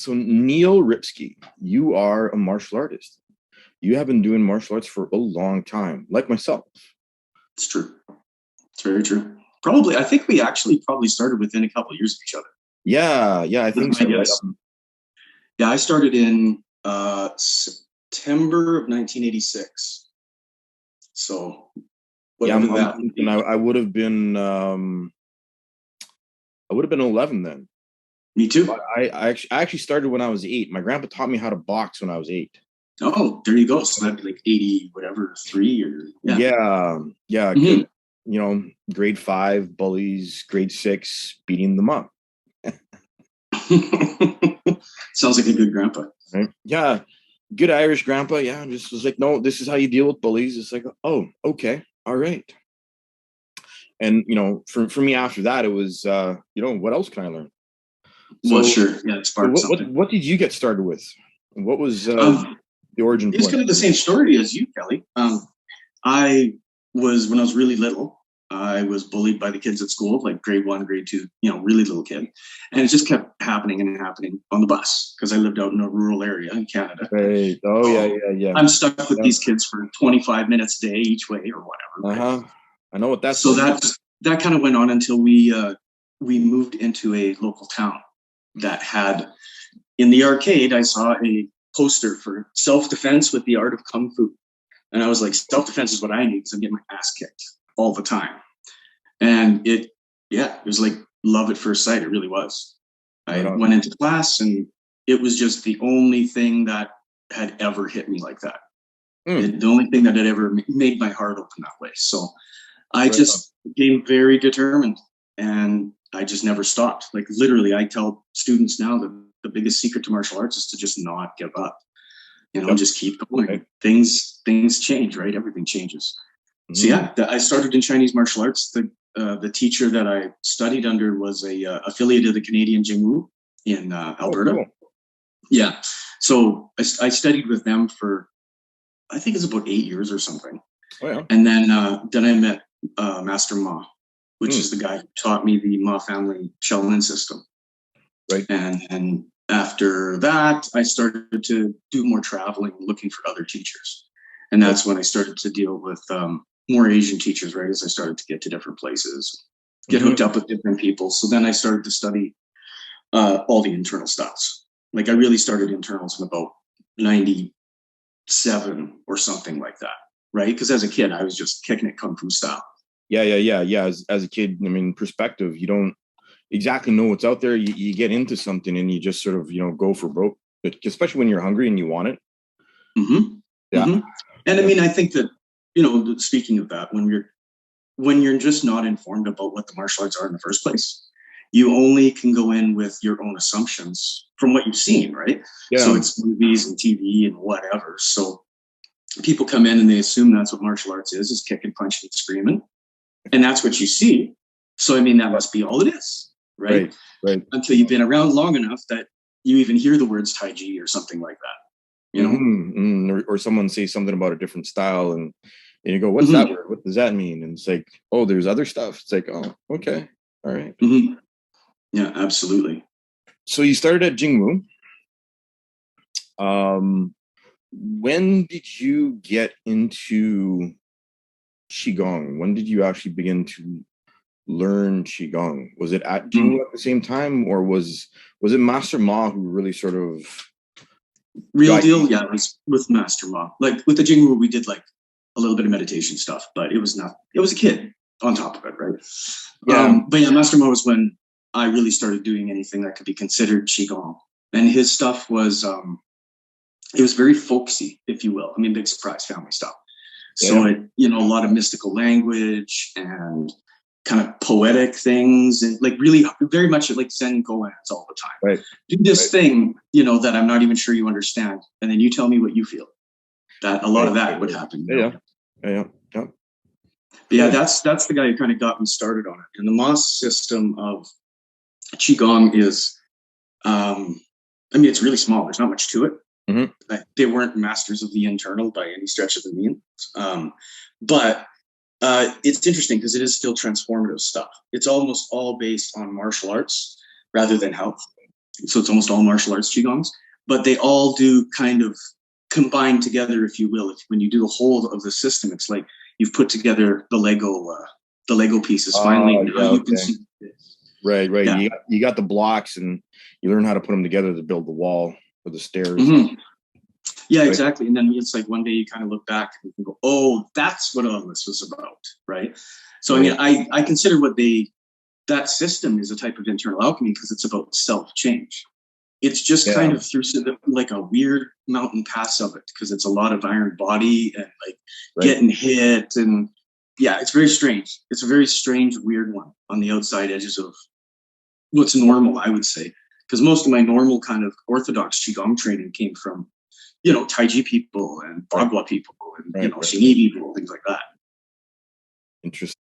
So Neil Ripski, you are a martial artist. You have been doing martial arts for a long time, like myself. It's true. It's very true. Probably, I think we actually probably started within a couple of years of each other. Yeah, I think That's my so. Right? guess. Yeah, I started in September of 1986. So Yeah, whatever that would and be. I would have been I would have been 11 then. Me too. But I actually started when I was 8. My grandpa taught me how to box when I was 8. Oh, there you go. So that'd be like 80, whatever, 3 or yeah. Yeah, Mhm. grade 5 bullies, grade 6 beating them up. Sounds like a good grandpa. Right? Yeah, good Irish grandpa. Yeah, just was like, no, this is how you deal with bullies. It's like, oh, okay, all right. And for me after that, it was what else can I learn? Well, So, sure. Yeah, it sparked something. what did you get started with? What was Um, the origin it's point? kind of the same story as you, Kelly. I when I was really little, I was bullied by the kids at school, like grade 1, grade 2, really little kid. And it just kept happening and happening on the bus because I lived out in a rural area in Canada. Right. Oh, So yeah. I'm stuck with Yeah. these kids for 25 minutes a day each way or whatever. Right? I know what that's So like. that kind of went on until we moved into a local town that had, in the arcade, I saw a poster for self-defense with the art of kung fu. And I was like, self-defense is what I need because I'm getting my ass kicked all the time. And it was like love at first sight. It really was. Right I on. went into class and it was just the only thing that had ever hit me like that. The only thing that had ever made my heart open that way. So I just became very determined and I just never stopped. Like literally, I tell students now that the biggest secret to martial arts is to just not give up. Just keep going. Right. Things change, right? Everything changes. So yeah, I started in Chinese martial arts. The teacher that I studied under was a affiliate of the Canadian Jingwu in Alberta. Oh, cool. Yeah, so I studied with them for I think it's about 8 years or something. Oh, yeah. And then I met Master Ma, which is the guy who taught me the Ma family Shaolin system. Right. And after that, I started to do more traveling, looking for other teachers. And that's when I started to deal with more Asian teachers, right? As I started to get to different places, get hooked up with different people. So then I started to study all the internal styles. Like I really started internals in about 97 or something like that, right? Because as a kid, I was just kicking it kung fu style. Yeah. As a kid, I mean, perspective, you don't exactly know what's out there. You get into something and you just sort of, go for broke, especially when you're hungry and you want it. Mm-hmm. Yeah. Mm-hmm. And I mean, I think that, speaking of that, when you're just not informed about what the martial arts are in the first place, you only can go in with your own assumptions from what you've seen, right? Yeah. So it's movies and TV and whatever. So people come in and they assume that's what martial arts is kicking, punching, and screaming. And that's what you see. So, I mean, that must be all it is, right? Right. Until you've been around long enough that you even hear the words Tai Chi or something like that, Or someone says something about a different style and you go, what's that word? What does that mean? And it's like, oh, there's other stuff. It's like, oh, okay. All right. Mm-hmm. Yeah, absolutely. So you started at Jingwu. When did you get into Qigong? When did you actually begin to learn Qigong? Was it at Jingwu at the same time, or was it Master Ma who really sort of real deal? Yeah, it was with Master Ma. Like with the Jingwu, we did like a little bit of meditation stuff, but it was a kid on top of it, right? Yeah. But yeah, Master Ma was when I really started doing anything that could be considered Qigong. And his stuff was, it was very folksy, if you will. I mean, big surprise family stuff. So, a lot of mystical language and kind of poetic things and like really very much like Zen koans all the time. Right. Do this thing, that I'm not even sure you understand. And then you tell me what you feel. That a lot of that would happen. Yeah. But yeah, that's the guy who kind of got me started on it. And the Ma system of Qigong is, it's really small. There's not much to it. Mm-hmm. They weren't masters of the internal by any stretch of the means. But it's interesting because it is still transformative stuff. It's almost all based on martial arts rather than health. So it's almost all martial arts Qigongs, but they all do kind of combine together, if you will. When you do the whole of the system, it's like you've put together the Lego pieces. Finally, now you can see this. Right. Yeah. You got the blocks, and you learn how to put them together to build the wall or the stairs. Yeah, exactly. And then it's like one day you kind of look back and you go, oh, that's what all this was about, right? So I mean, I consider that system is a type of internal alchemy because it's about self-change. It's just kind of through like a weird mountain pass of it, because it's a lot of iron body and like getting hit, and it's very strange. It's a very strange, weird one on the outside edges of what's normal, I would say, because most of my normal kind of orthodox Qigong training came from, Taiji people and Bagua people and, Xingyi people, things like that. Interesting.